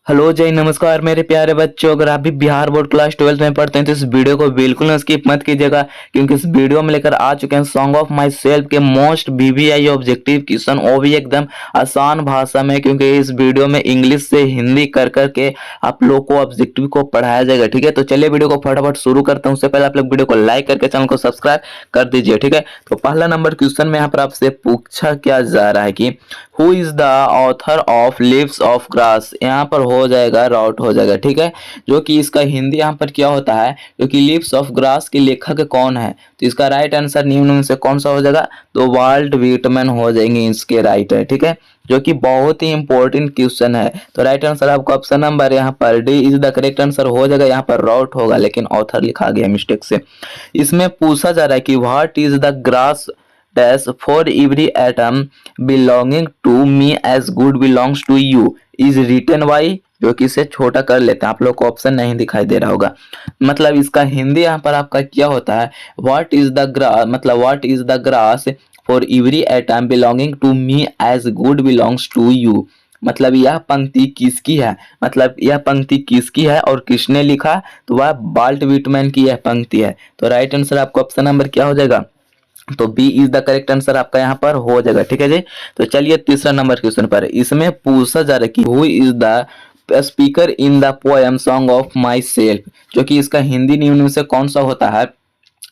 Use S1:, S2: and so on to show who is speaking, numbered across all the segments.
S1: Hello जय नमस्कार मेरे प्यारे बच्चों। अगर आप भी बिहार बोर्ड क्लास 12 में पढ़ते हैं तो इस वीडियो को बिल्कुल स्किप मत कीजिएगा, क्योंकि इस वीडियो में लेकर आ चुके हैं सॉन्ग ऑफ माई सेल्फ के मोस्ट वीवीआई ऑब्जेक्टिव क्वेश्चन, वो भी एकदम आसान भाषा में, क्योंकि इस वीडियो में इंग्लिश से हिंदी कर करके आप लोग को ऑब्जेक्टिव को पढ़ाया जाएगा। ठीक है, तो चलिए वीडियो को फटाफट शुरू करता हूँ। उससे पहले आप लोग वीडियो को लाइक करके चैनल को सब्सक्राइब कर दीजिए। ठीक है, तो पहला नंबर क्वेश्चन में यहाँ पर आपसे पूछा क्या जा रहा है कि who is the author of leaves of grass. यहाँ पर हो जाएगा राउट हो जाएगा। ठीक है, जो कि इसका हिंदी यहाँ पर क्या होता है, जो कि लीव्स ऑफ ग्रास के लेखक कौन है, तो इसका राइट आंसर निम्न में से कौन सा हो जाएगा, तो वाल्ट व्हिटमैन हो जाएंगे इसके राइट है। ठीक है, जो कि बहुत ही इंपॉर्टेंट क्वेश्चन है। तो राइट आंसर आपका ऑप्शन नंबर यहाँ पर D is the correct answer हो जाएगा। यहाँ पर राउट होगा लेकिन ऑथर लिखा गया मिस्टेक से। इसमें पूछा जा रहा है कि what is the grass dash for every atom belonging to me as good belongs to you is written by, जो कि इसे छोटा कर लेते हैं। आप लोग को ऑप्शन नहीं दिखाई दे रहा होगा। मतलब इसका हिंदी यहाँ पर आपका क्या होता है, व्हाट इज द ग्रास, मतलब what is the grass for every atom belonging to me as good belongs to you. मतलब यह पंक्ति किसकी है, मतलब यह पंक्ति किसकी है और किसने लिखा, तो वह वाल्ट व्हिटमैन की यह पंक्ति है। तो राइट आंसर आपका ऑप्शन नंबर क्या हो जाएगा, तो b is the correct answer आपका यहाँ पर हो जाएगा। ठीक है जी, तो चलिए तीसरा नंबर क्वेश्चन पर। इसमें पूछा जा रहा है कि who is the speaker in the poem song of my self, जो कि इसका हिंदी निम्न में से कौन सा होता है,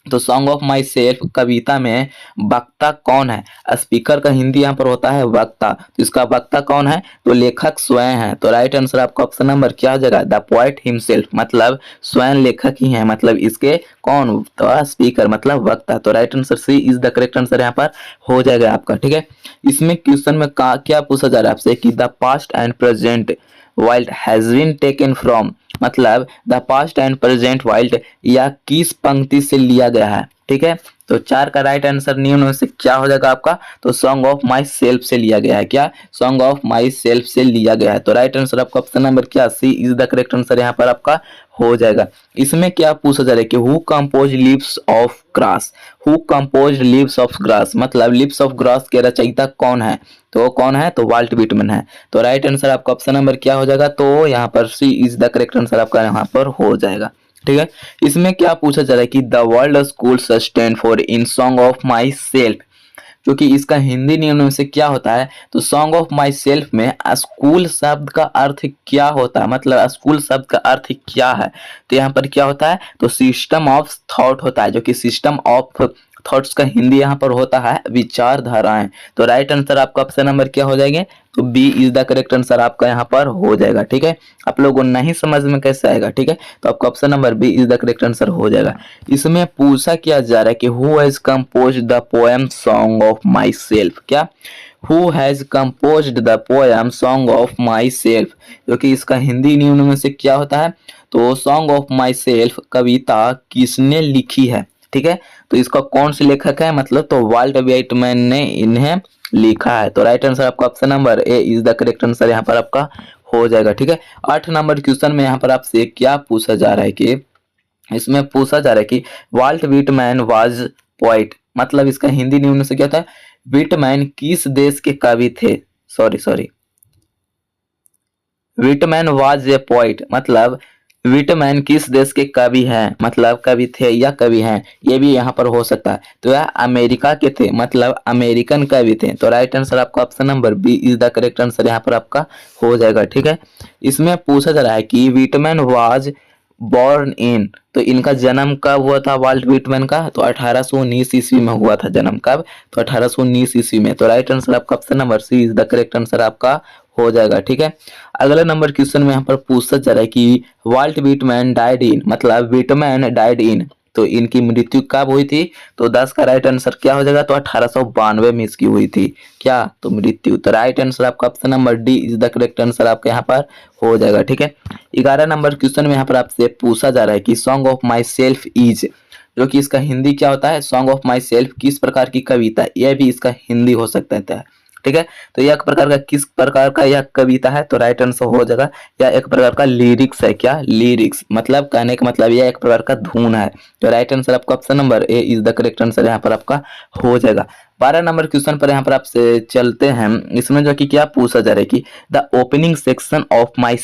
S1: तो सॉन्ग ऑफ माई सेल्फ कविता में वक्ता कौन है। स्पीकर का हिंदी यहाँ पर होता है वक्ता, तो इसका वक्ता कौन है, तो लेखक स्वयं है। तो राइट आंसर आपका ऑप्शन नंबर क्या हो जाएगा, द पोएट हिमसेल्फ, मतलब स्वयं लेखक ही है, मतलब इसके कौन, तो स्पीकर मतलब वक्ता। तो right answer c is the correct answer यहाँ पर हो जाएगा आपका। ठीक है, इसमें क्वेश्चन में क्या पूछा जा रहा है आपसे कि the past and present wild has been taken from, मतलब the past and present wild या किस पंक्ति से लिया गया है। ठीक है, तो चार का राइट आंसर निम्न में से क्या हो जाएगा आपका, तो सॉन्ग ऑफ माई सेल्फ से लिया गया है। क्या, सॉन्ग ऑफ माई सेल्फ से लिया गया है। तो राइट आंसर आपका ऑप्शन नंबर क्या, c is the correct answer यहाँ पर आपका हो जाएगा। इसमें क्या पूछा जा रहा है कि who compose leaves of grass, who compose leaves of grass, मतलब लिव्स ऑफ ग्रास के रचयिता कौन है, तो कौन है, तो वाल्ट व्हिटमैन है। तो राइट आंसर आपका ऑप्शन नंबर क्या हो जाएगा, तो यहाँ पर सी इज द करेक्ट आंसर आपका यहाँ पर हो जाएगा। ठीक है, इसमें क्या पूछा जा रहा है कि the world school sustain for in song of my self, जो कि इसका हिंदी नियम में से क्या होता है, तो सॉन्ग ऑफ माई सेल्फ में स्कूल शब्द का अर्थ क्या होता है, मतलब स्कूल शब्द का अर्थ क्या है, तो यहाँ पर क्या होता है, तो सिस्टम ऑफ थॉट होता है, जो कि सिस्टम ऑफ थॉट्स का हिंदी यहाँ पर होता है विचारधाराएं। तो राइट आंसर आपका ऑप्शन नंबर क्या हो जाएंगे, तो b is the correct answer आपका यहाँ पर हो जाएगा। ठीक है, आप लोगों को नहीं समझ में कैसे आएगा, ठीक है, तो आपका option number B is the correct answer हो जाएगा। इसमें पूछा क्या जा रहा है कि who has composed the poem song of my self, क्या, who has composed the poem song of my self, जो कि इसका हिंदी निम्न में से क्या होता है, तो सॉन्ग ऑफ माई सेल्फ कविता किसने लिखी है। ठीक है, तो इसका कौन से लेखक है, मतलब तो वाल्ट व्हिटमैन ने इन्हें लिखा है। तो राइट आंसर आपका option number a is the correct answer यहाँ पर आपका हो जाएगा। ठीक है, 8 नंबर क्वेश्चन में यहाँ पर आपसे क्या पूछा जा रहा है कि इसमें पूछा जा रहा है कि वाल्ट व्हिटमैन वाज पोएट, मतलब इसका हिंदी निम्न से क्या था, व्हिटमैन किस देश के कवि थे, sorry Whitman was a poet, मतलब व्हिटमैन किस देश के कवि हैं, मतलब कवि थे या कवि हैं, ये भी यहाँ पर हो सकता है। तो यह अमेरिका के थे, मतलब अमेरिकन कवि थे। तो राइट आंसर आपका option number B is the correct answer यहाँ पर आपका हो जाएगा। ठीक है, इसमें पूछा जा रहा है कि व्हिटमैन वाज बॉर्न इन, तो इनका जन्म कब हुआ था वाल्ट व्हिटमैन का, तो 1819 ईस्वी में हुआ था जन्म, कब, तो 1819 ईस्वी में। तो राइट आंसर आपका option number c is the correct answer आपका हो जाएगा। ठीक है, अगला नंबर क्वेश्चन में यहाँ पर पूछा जा रहा है कि वाल्ट व्हिटमैन डाइड इन, मतलब व्हिटमैन डाइड इन, तो इनकी मृत्यु कब हुई थी, तो 10 का राइट आंसर क्या हो जाएगा, तो 1892 में इसकी हुई थी, क्या, तो मृत्यु। तो राइट आंसर आपका option number D is the correct answer आपका यहाँ पर हो जाएगा। ठीक है, 11 नंबर क्वेश्चन में यहाँ पर आपसे पूछा जा रहा है कि song of my self is, जो कि इसका हिंदी क्या होता है, सॉन्ग ऑफ माई सेल्फ किस प्रकार की कविता, यह भी इसका हिंदी हो सकता है। ठीक है, तो यह एक प्रकार का किस प्रकार का यह कविता है, तो राइट आंसर हो जाएगा यह एक प्रकार का लिरिक्स है। क्या, लिरिक्स, मतलब कहने का मतलब यह एक प्रकार का धुन है। तो राइट आंसर आपका option number a is the correct answer यहाँ पर आपका हो जाएगा। 12 नंबर क्वेश्चन पर यहाँ पर आपसे चलते हैं। इसमें जो कि क्या पूछा जा रहा है कि the opening section of my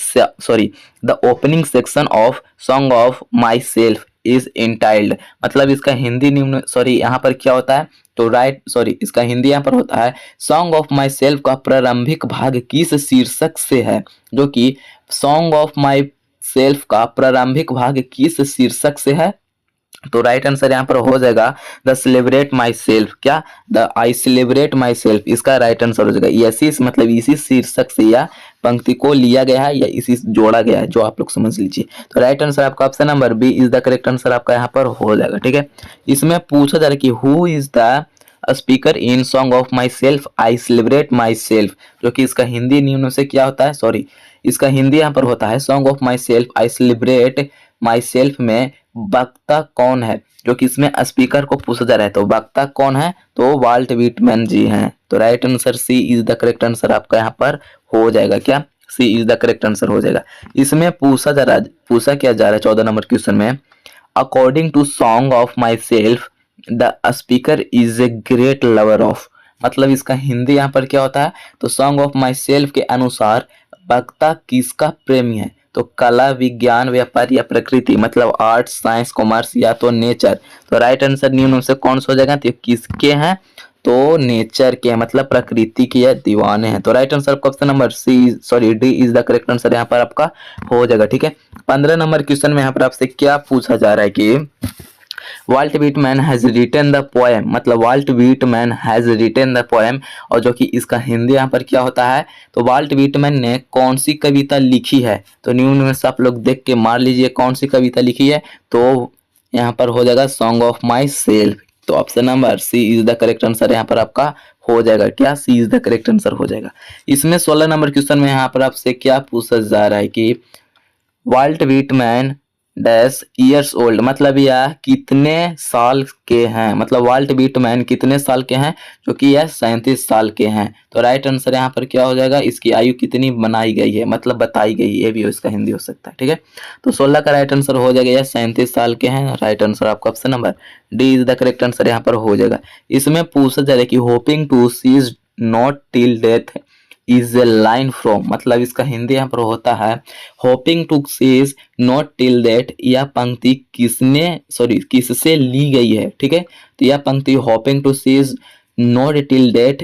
S1: the opening section of song of my self is entitled, मतलब इसका हिंदी निम्न यहाँ पर क्या होता है तो इसका हिंदी यहाँ पर होता है सॉन्ग ऑफ माई सेल्फ का प्रारंभिक भाग किस शीर्षक से है, जो कि सॉन्ग ऑफ माई सेल्फ का प्रारंभिक भाग किस शीर्षक से है। तो राइट आंसर यहाँ पर हो जाएगा द सेलिब्रेट माई सेल्फ, क्या the I celebrate my self, इसका राइट आंसर हो जाएगा। इसी मतलब इसी शीर्षक से या पंक्ति को लिया गया है या इसी जोड़ा गया है, जो आप लोग समझ लीजिए। तो राइट आंसर आपका option number B is the correct answer आपका यहाँ पर हो जाएगा। ठीक है, इसमें पूछा जा रहा है कि who is the speaker in song of my self I celebrate my self, जो कि इसका हिंदी निम्न से क्या होता है इसका हिंदी यहाँ पर होता है song of my self I celebrate my self में वक्ता कौन है, जो कि इसमें स्पीकर को पूछा जा रहा है। तो वक्ता कौन है तो वाल्ट व्हिटमैन जी हैं। तो right answer c is the correct answer आपका यहाँ पर हो जाएगा। क्या c is the correct answer हो जाएगा। इसमें पूछा क्या जा रहा है 14 नंबर क्वेश्चन में, according to song of my self the speaker is a great lover of, मतलब इसका हिंदी यहाँ पर क्या होता है तो सॉन्ग ऑफ माई सेल्फ के अनुसार वक्ता किसका प्रेमी है, तो कला, विज्ञान, व्यापार या प्रकृति, मतलब आर्ट, साइंस, कॉमर्स या तो नेचर। तो राइट आंसर निम्न से कौन सा हो जाएगा, तो किसके हैं तो नेचर के, मतलब प्रकृति के या दीवाने हैं। तो राइट आंसर आपका option number D is the correct answer यहाँ पर आपका हो जाएगा। ठीक है, 15 नंबर क्वेश्चन में यहाँ पर आपसे क्या पूछा जा रहा है कि Walt Whitman has written the poem, मतलब Walt Whitman has written the poem, और जो कि इसका हिंदी यहाँ पर क्या होता है तो वाल्ट व्हिटमैन ने कौन सी कविता लिखी है। तो निम्न में से आप लोग देख के मार लीजिए कौन सी कविता लिखी है, तो यहाँ पर हो जाएगा सॉन्ग ऑफ माई सेल्फ। तो option number c is the correct answer यहाँ पर आपका हो जाएगा। क्या c is the correct answer हो जाएगा। इसमें 16 नंबर क्वेश्चन में यहाँ पर आपसे क्या पूछा जा रहा है कि Walt Whitman dash years old, मतलब यह कितने साल के हैं, मतलब वाल्ट व्हिटमैन कितने साल के हैं, जो कि यह 37 साल के हैं। तो राइट आंसर यहाँ पर क्या हो जाएगा, इसकी आयु कितनी बनाई गई है, मतलब बताई गई, ये भी इसका हिंदी हो सकता है। ठीक है, तो 16 का राइट आंसर हो जाएगा, यह 37 साल के हैं। राइट आंसर आपका option number D is the correct answer यहाँ पर हो जाएगा। इसमें पूछा जा रहा है कि hoping to cease not till death is a line from, मतलब इसका हिंदी यहाँ पर होता है hoping to cease not till that, यह पंक्ति किससे ली गई है। ठीक है, तो यह पंक्ति hoping to cease not till date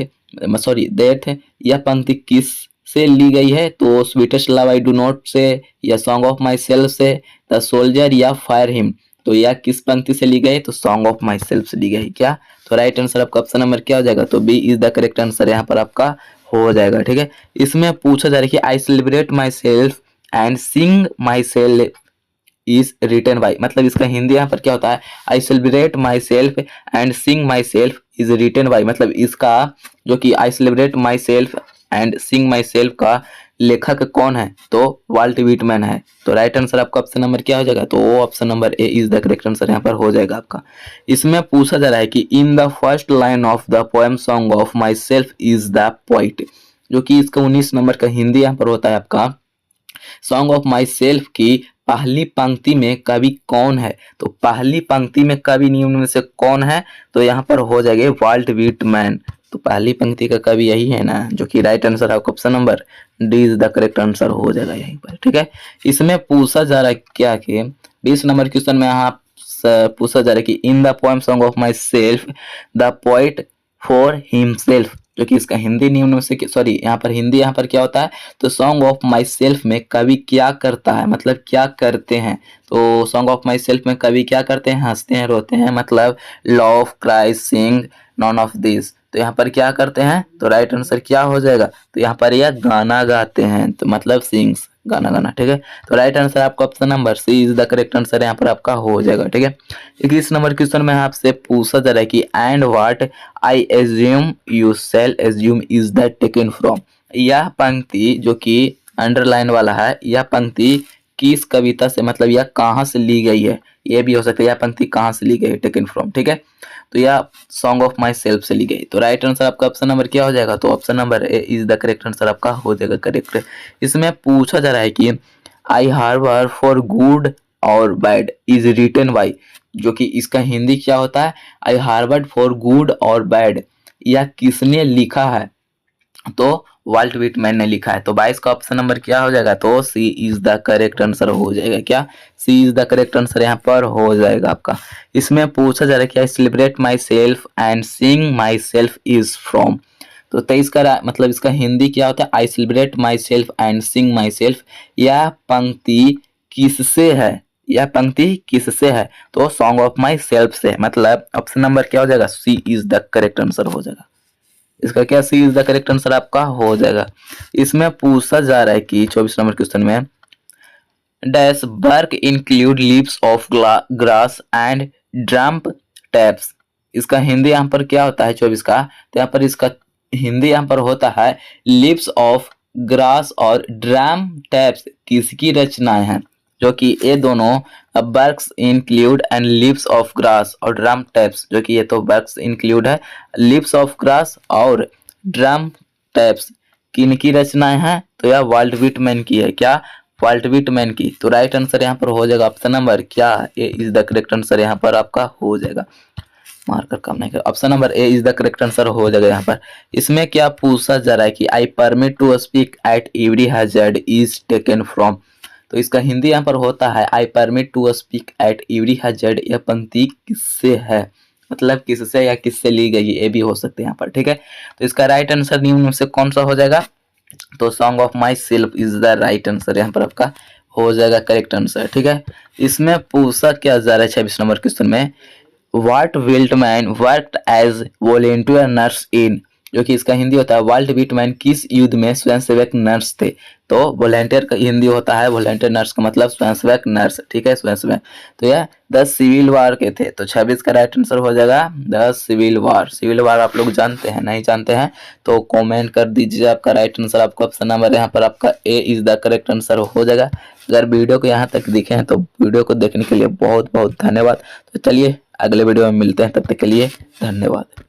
S1: यह पंक्ति किस से ली गई है, तो sweetest love I do not say, या सॉन्ग ऑफ माई सेल्फ से, द सोल्जर या फायर हिम। तो यह किस पंक्ति से ली गई, तो सॉन्ग ऑफ माई सेल्फ से ली गई। क्या तो राइट आंसर आपका ऑप्शन नंबर क्या हो जाएगा, तो b is the correct answer यहाँ पर आपका हो जाएगा। ठीक है, इसमें पूछा जा रहा है कि I celebrate my self and sing my self is written by, मतलब इसका हिंदी यहाँ पर क्या होता है I celebrate my self and sing my self is written by, मतलब इसका जो कि I celebrate my self and sing my self का लेखक कौन है, तो वाल्ट व्हिटमैन है। तो राइट आंसर आपका ऑप्शन नंबर क्या हो जाएगा, तो वो option number a is the correct answer यहाँ पर हो जाएगा आपका। इसमें पूछा जा रहा है कि in the first line of the poem song of my self is the poet, जो कि इसका 19 नंबर का हिंदी यहाँ पर होता है आपका सॉन्ग ऑफ माई सेल्फ की पहली पंक्ति में कवि कौन है, तो पहली पंक्ति में कवि निम्न में से कौन है, तो यहाँ पर हो जाएगा वाल्ट व्हिटमैन। तो पहली पंक्ति का कवि यही है ना, जो कि राइट आंसर आपका option number D is the correct answer हो जाएगा यहीं पर। ठीक है, इसमें पूछा जा रहा है क्या कि 20 नंबर क्वेश्चन में यहाँ पूछा जा रहा है कि in the poem song of my self the poet for himself, जो कि इसका हिंदी निम्न से यहाँ पर हिंदी यहाँ पर क्या होता है, तो सॉन्ग ऑफ माई सेल्फ में कवि क्या करता है, मतलब क्या करते हैं। तो सॉन्ग ऑफ माई सेल्फ में कवि क्या करते हैं, हंसते हैं, रोते हैं, मतलब love, cry, sing, none of this. तो यहाँ पर क्या करते हैं, तो राइट आंसर क्या हो जाएगा, तो यहाँ पर यह गाना गाते हैं, तो मतलब सिंग्स, गाना गाना। ठीक है, तो राइट आंसर आपका option number c is the correct answer यहाँ पर आपका हो जाएगा। ठीक है, 21 नंबर क्वेश्चन में आपसे पूछा जा रहा है कि and what I assume you shall assume is the taken from, यह पंक्ति जो कि अंडरलाइन वाला है, यह पंक्ति किस कविता से, मतलब यह कहाँ से ली गई है, ये भी हो सकता है यह पंक्ति कहाँ से ली गई है, टेकन फ्रॉम। ठीक है, तो यह सॉन्ग ऑफ माई सेल्फ से ली गई। तो राइट आंसर आपका ऑप्शन नंबर क्या हो जाएगा, तो option number a is the correct answer आपका हो जाएगा करेक्ट। इसमें पूछा जा रहा है कि आई हार्बर फॉर गुड और बैड इज रिटन बाई, जो कि इसका हिंदी क्या होता है आई हार्वर्ड फॉर गुड और बैड, या किसने लिखा है? तो वाल्ट व्हिटमैन ने लिखा है। तो 22 का ऑप्शन नंबर क्या हो जाएगा? तो सी इज द करेक्ट आंसर हो जाएगा। क्या? C is the correct answer यहाँ पर हो जाएगा आपका। इसमें पूछा जा रहा है कि I celebrate my self and sing my self is from. तो 23 का मतलब इसका हिंदी क्या होता है? I celebrate my self and sing my self. यह पंक्ति किससे है? यह पंक्ति किससे है? तो सॉन्ग ऑफ माई सेल्फ से। मतलब ऑप्शन नंबर क्या हो जाएगा? सी इज द करेक्ट आंसर हो जाएगा। इसका क्या? C is the correct answer आपका हो जाएगा। इसमें पूछा जा रहा है कि 24 नंबर क्वेश्चन में dash work include leaves of grass and drum taps. इसका हिंदी यहाँ पर क्या होता है 24 का? तो यहाँ पर इसका हिंदी यहाँ पर होता है लीव्स ऑफ ग्रास और ड्रम टैप्स किसकी रचनाएं हैं? जो कि ये दोनों works include and leaves of grass और ड्रम टैप्स, जो कि ये तो वर्क्स इंक्लूड है। लीव्स ऑफ ग्रास और ड्रम टैप्स किन की रचनाएं हैं? तो यह वाल्ट व्हिटमैन की है। क्या? वाल्ट व्हिटमैन की। तो राइट आंसर यहाँ पर हो जाएगा ऑप्शन नंबर क्या? ए इज द करेक्ट आंसर यहाँ पर आपका हो जाएगा। मार्कर काम नहीं कर, option number a is the correct answer हो जाएगा यहाँ पर। इसमें क्या पूछा जा रहा है कि I permit to speak at every hazard is taken from. तो इसका हिंदी यहाँ पर होता है I permit to speak at every hazard. यह पंक्ति किससे है? मतलब किससे या किससे ली गई, ये भी हो सकते हैं यहाँ पर। ठीक है, तो इसका राइट आंसर निम्न में से कौन सा हो जाएगा? तो song of my self is the right answer यहाँ पर आपका हो जाएगा करेक्ट आंसर। ठीक है, इसमें पूछा क्या जा रहा है 26 नंबर क्वेश्चन में Walt Whitman worked as volunteer nurse in. जो कि इसका हिंदी होता है वाल्ट व्हिटमैन किस युद्ध में स्वयंसेवक नर्स थे? तो वॉलेंटियर का हिंदी होता है वॉलेंटियर नर्स का मतलब स्वयंसेवक नर्स। ठीक है, स्वयंसेवक। तो यह 10 सिविल वार के थे। तो 26 का राइट आंसर हो जाएगा 10 सिविल वार। सिविल वार आप लोग जानते हैं? नहीं जानते हैं तो कमेंट कर दीजिए आपका राइट आंसर। आपको ऑप्शन नंबर यहाँ पर आपका ए इज द करेक्ट आंसर हो जाएगा। अगर वीडियो को यहाँ तक दिखे हैं तो वीडियो को देखने के लिए बहुत बहुत धन्यवाद। तो चलिए अगले वीडियो में मिलते हैं, तब तक के लिए धन्यवाद।